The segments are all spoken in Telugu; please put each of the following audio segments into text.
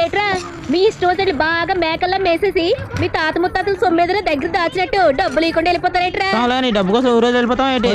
ఏట్రా మీ ఇష్టం వచ్చి బాగా మేకల్లా మేసేసి మీ తాత ముత్తాతలు సొమ్మిదిన దగ్గర దాచినట్టు డబ్బులు ఇవ్వకుండా వెళ్ళిపోతారేట్రా? డబ్బు కోసం ఊరు వెళ్ళిపోతాం ఏంటి?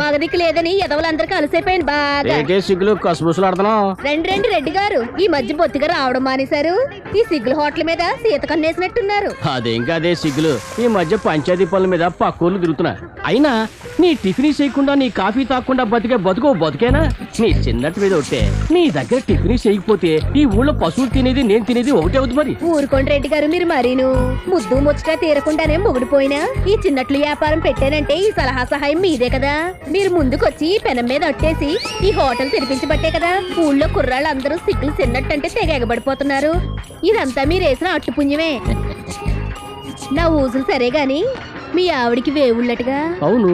మగదిక్కు లేదని ఎదవలందరికీ అలసైపోయింది బాగా. సిగ్గులు కసుబుసులు ఆడుతున్నావు. రండి రెడ్డి గారు, ఈ మధ్య బొత్తిగా రావడం మానేశారు. ఈ సిగ్గుల హోటల్ మీద సీత కన్నేసినట్టున్నారు. అదేం కాదే సిగ్గులు, ఈ మధ్య పంచాయతీ పనుల మీద పక్కూర్లు తిరుగుతున్నా. అయినా నీ టిఫిన్ చేయకుండా నీ కాఫీ తాగకుండా బతికేనా? నీ చిన్నట్టు మీద ఒకటే, నీ దగ్గర టిఫిన్ చేయకపోతే ఈ ఊళ్ళో పశువులు తినేది నేను తినేది ఒకటే అవుతుంది. మరి ఊరుకోండి రెడ్డి గారు, మీరు మరీను ముద్దు ముచ్చట తీరకుండానే మొగుడిపోయినా ఈ చిన్నట్లు వ్యాపారం పెట్టానంటే ఈ సలహా సహాయం మీదే కదా. మీరు ముందుకొచ్చి పెనం మీద అట్టేసి ఈ హోటల్ తెరిపించబట్టే కదా ఊళ్ళో కుర్రాళ్ళు అందరూ సిక్కులు చిన్నట్టంటే తెగ ఎగబడిపోతున్నారు. ఇదంతా మీరేసిన అట్టు పుణ్యమే. నా ఊసులు సరే గాని మీ ఆవిడికి వేవుళ్ళట్టుగా. అవును,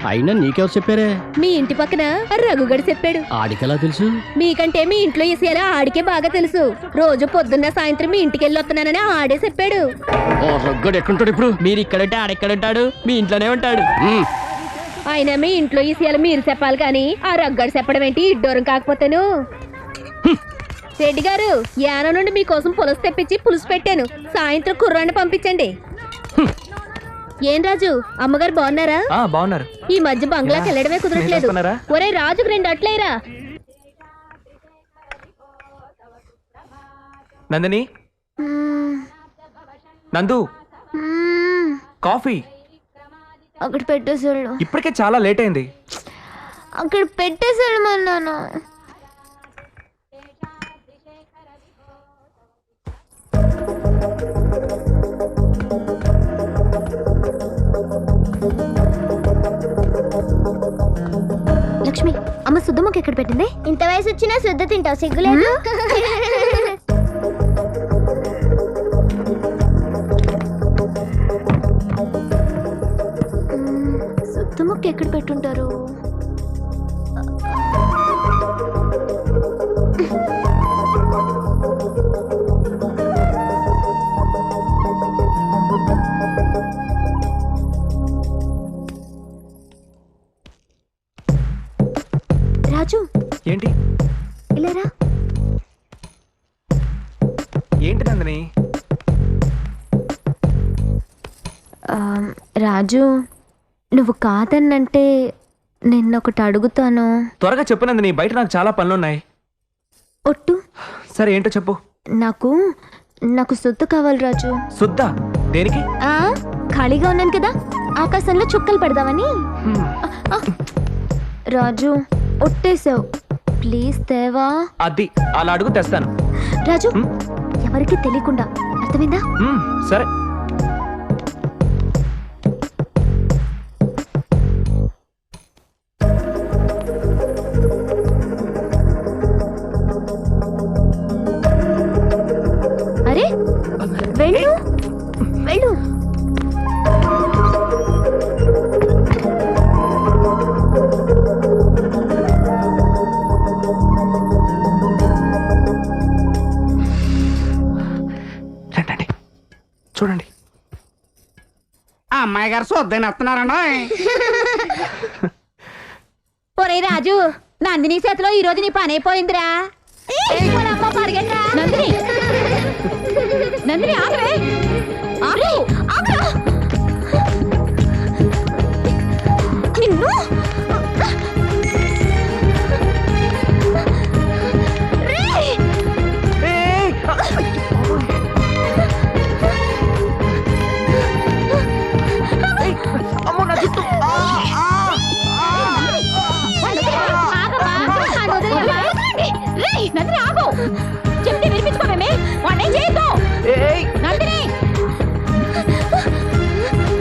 అయినా నీకెవరు చెప్పారే? మీ ఇంటి పక్కన రఘుగడి చెప్పాడు. ఆడికెలా తెలుసు? మీకంటే మీ ఇంట్లో వేసేయాలో ఆడికే బాగా తెలుసు. రోజు పొద్దున్న సాయంత్రం మీ ఇంటికి వెళ్ళి వస్తున్నానని ఆడే చెప్పాడు. రఘుగడు ఎక్కడుంటాడు ఇప్పుడు? మీరు ఇక్కడంటే ఆడెక్కడుంటాడు? మీ ఇంట్లోనే ఉంటాడు. ఆయన మీ ఇంట్లో వేసేయాలి మీరు చెప్పాలి కానీ ఆ రఘుగడు చెప్పడం ఏంటి ఇడ్డోరం కాకపోతేను. రెడ్డి గారు, యానం నుండి మీకోసం పులుసు తెప్పించి పులుసు పెట్టాను. సాయంత్రం కుర్రాన్ని పంపించండి. ఏం రాజు, అమ్మగారు బాగున్నారా? బాగున్నారు. ఈ మధ్య బంగ్లాకి వెళ్ళడమే కుదరట్లేదు. ఒరే రాజుకు 2 అట్లేరా. నందిని, నందు, కాఫీ అక్కడ పెట్టేసాడు. ఇప్పటికే చాలా లేట్ అయింది. అక్కడ పెట్టేసాడు మన్నాను. లక్ష్మి, అమ్మ శుద్ధమ్మకి ఎక్కడ పెట్టింది? ఇంత వయసు వచ్చినా శుద్ధ తింటావు, సిగ్గులేదు? శుద్ధమ్మకి ఎక్కడ పెట్టుంటారు? రాజు, ఏంటి? ఇలారా. ఏంటి నందిని? రాజు, నువ్వు కాదన్నంటే నిన్నొకటి అడుగుతాను. త్వరగా చెప్పు నందిని, బయట నాకు చాలా పనులున్నాయి. ఒట్టు. సరే, ఏంటో చెప్పు. నాకు సొత్తు కావాలి రాజు. శుద్ధ? దేనికి? ఖాళీగా ఉన్నాను కదా, ఆకాశంలో చుక్కలు పెడదామని. రాజు, ఒట్టేసావు, ప్లీజ్ తేవా. అది అలా అడుగు, తెస్తాను. రాజు, ఎవరికి తెలియకుండా, అర్థమైందా? సరే. అరే వెళ్ళు వెళ్ళు. రండి, చూడండి. ఆ అమ్మాయి గారు సొద్దని వస్తున్నారండి. ఒరే రాజు, నందిని చేతిలో ఈ రోజు నీ పని అయిపోయిందిరా. నందిని, నందిని ఆగవే. నిన్ను నందిని ఆగు, చెప్తే వినిపించుకోవేమే, వాడిని చేయొద్దు. నందిని,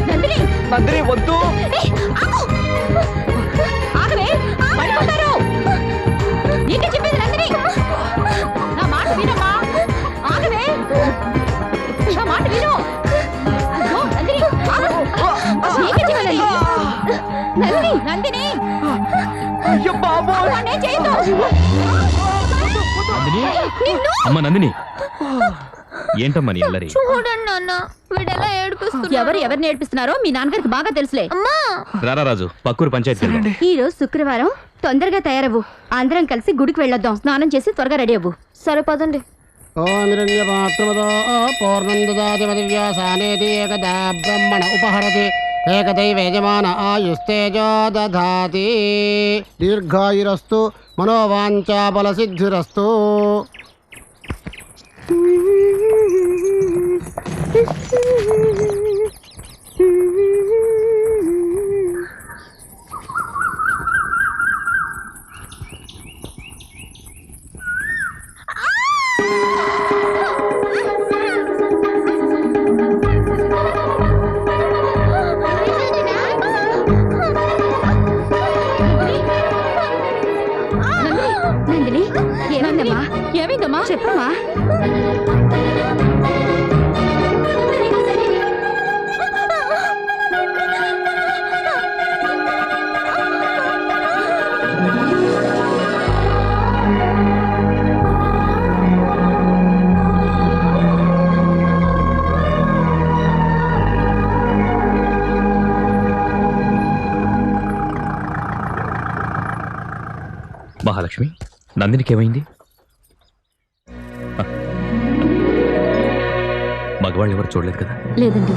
నందిని, నందిని వద్దు. ఆగవే, పడిపోతారు. నీకే చెప్పేది నందిని, నా మాట వినమ్మా. ఆగవే, నా మాట విను. నందిని, నీకే చెప్పేది నందిని. నందిని, వాడిని చేయొద్దు. అమ్మ నందిని, ఏంటమ్మా నీ అల్లరి? చూడండి నాన్న వీడెలా ఏడిపిస్తున్నాడు. ఎవరు నేర్పిస్తున్నారో మీ నాన్నగారికి బాగా తెలుసులే. అమ్మా రారా రాజు, పక్కూరు పంచాయతీ వెళ్దాం. ఈ రోజు శుక్రవారం, తొందరగా తయారవ్వు. అందరం కలిసి గుడికి వెళ్ళొద్దాం. స్నానం చేసి త్వరగా రెడీ అవ్వు. సరే పదండి. ఏకదా బ్రహ్మణ ఉపహరతి ఏకదైవేజమాన ఆయుస్తేజో దధాతి. దీర్ఘాయురస్తు మనోవాంఛా బలసిద్ధిరస్తు. నందిని, ఏమైందమ్మా చెప్పమ్మా. మహాలక్ష్మి, నందినికి ఏమైంది? మగవాళ్ళు ఎవరు చూడలేదు కదా? లేదండి.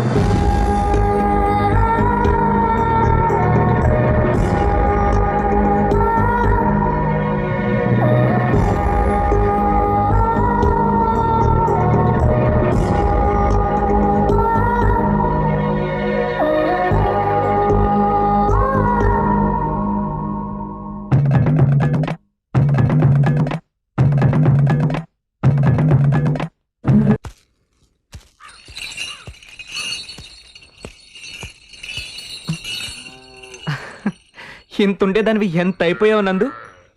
ఇంతుండేదానివి ఎంత అయిపోయావు నందు.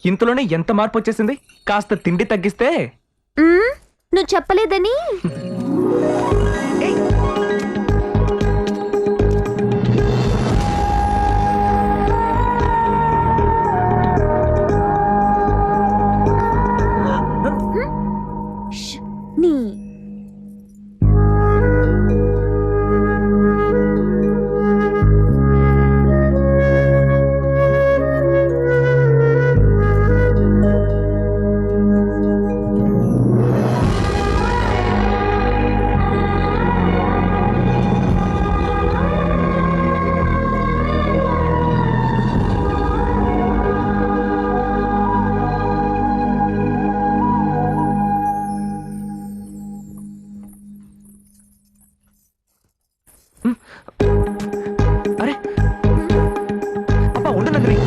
ఇంతలోనే ఎంత మార్పు వచ్చేసింది. కాస్త తిండి తగ్గిస్తే. నువ్వు చెప్పలేదని. నీ అరే అబ్బా, ఉండు నందిని.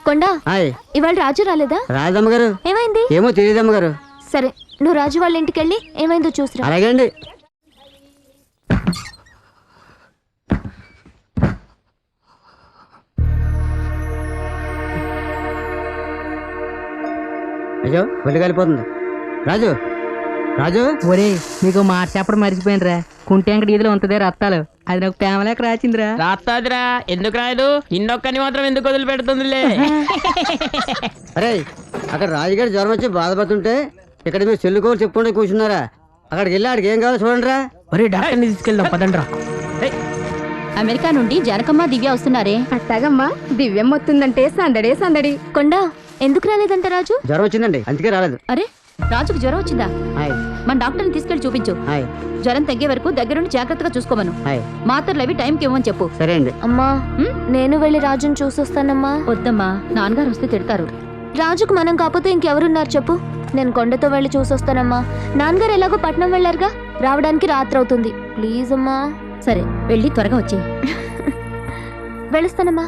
కొండా, హాయ్ ఇవాళ రాజు రాలేదా? రాజమ్మ గారు. ఏమైంది? ఏమో తెలియదమ్మ గారు. సరే, నువ్వు రాజు వాళ్ళ ఇంటికి వెళ్ళి ఏమైందో చూసిరా. అలాగే అండి. అయ్యో వెళ్ళి కలిపోతుంది. రాజు రాజు, ఒరే నీకు మాట చెప్పడం మర్చిపోయినరా. కుంటెంకటి ఈదులో ఉంటదే రత్తాలు, అది నాకు ప్రేమలేక రాచిందిరా. రాస్తాదిరా, ఎందుకు రాయదు? ఇన్నొక్కని మాత్రం ఎందుకు వదిలిపెడుతుందిలే. అరే అక్కడ రాజుగారి జ్వరం వచ్చి బాధపడుతుంటే ఇక్కడ మీరు చెల్లుకోలు చెప్పుకుంటే కూర్చున్నారా? అక్కడికి వెళ్ళి ఆడికి ఏం కావాలో చూడండి రా. ఒరే డాక్టర్ని తీసుకెళ్దాం పదండ్రా. అమెరికా నుండి జనకమ్మ దివ్య వస్తున్నారే. అట్టాగమ్మా, దివ్యం వస్తుందంటే సందడే సందడి. కొండా, ఎందుకు రాలేదంట రాజు? జ్వరం వచ్చిందండి, అందుకే రాలేదు. అరే, రాజుకు జ్వరం వచ్చిందా? హాయ్ మన డాక్టర్ని తీసుకెళ్లి చూపించు. హాయ్ జ్వరం తగ్గే వరకు దగ్గరుండి జాగ్రత్తగా చూసుకోమను. హాయ్. మాత్రలు అవి టైంకి ఇవ్వమని చెప్పు. సరే అండి. అమ్మా, నేను వెళ్ళి రాజుని చూసొస్తానమ్మా. వద్దమ్మా, నాన్నగారు వస్తే తిడతారు. రాజుకు మనం కాకపోతే ఇంకెవరున్నారు చెప్పు? నేను కొండతో వెళ్ళి చూసొస్తానమ్మా. నాన్నగారు ఎలాగో పట్నం వెళ్ళారుగా, రావడానికి రాత్రి అవుతుంది. ప్లీజ్ అమ్మా. సరే, వెళ్ళి త్వరగా వచ్చేయి. వెళ్ళొస్తానమ్మా.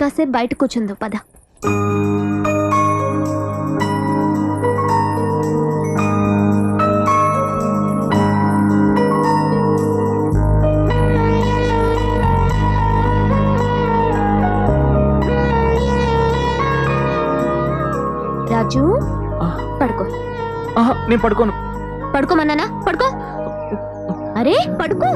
కాసేపు బయట కూర్చుందో పద. రాజు పడుకో. నేను పడుకోను. పడుకోమన్నానా? పడుకో. అరే పడుకో.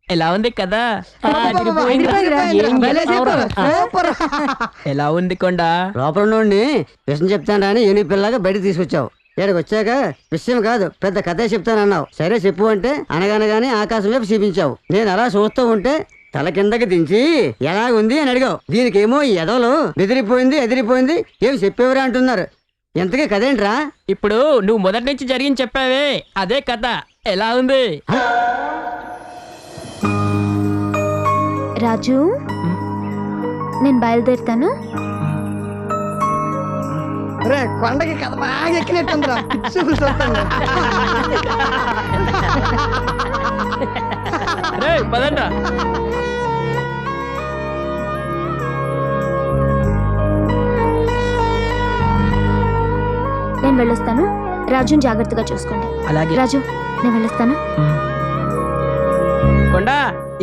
ఎలా ఉంది కదా? ఎలా ఉంది కొండ? లోపల నుండి విషయం చెప్తాను రాని ఏని పిల్లగా బయట తీసుకొచ్చావు. ఇక్కడికి వచ్చాక విషయం కాదు పెద్ద కథే చెప్తానన్నావు. సరే చెప్పు అంటే అనగానగానే ఆకాశం వైపు చూపించావు. నేను అలా చూస్తూ ఉంటే తల కిందకి దించి ఎలా ఉంది అని అడిగావు. దీనికేమో ఈ ఎదవలు ఎదిరిపోయింది ఏమి చెప్పేవరా అంటున్నారు. ఎంతకీ కదేంట్రా? ఇప్పుడు నువ్వు మొదటి నుంచి జరిగింది చెప్పావే అదే కథ. ఎలా ఉంది? రాజు నేను బయలుదేరుతాను. కొండకి కథ బాగా ఎక్కినట్టుందిరా. పదండ్రా. నేను వెళ్ళొస్తాను. రాజుని జాగ్రత్తగా చూసుకోండి. అలాగే. రాజు నేను వెళ్ళొస్తాను. కొండ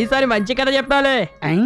ఈసారి మంచి కథ చెప్పాలే.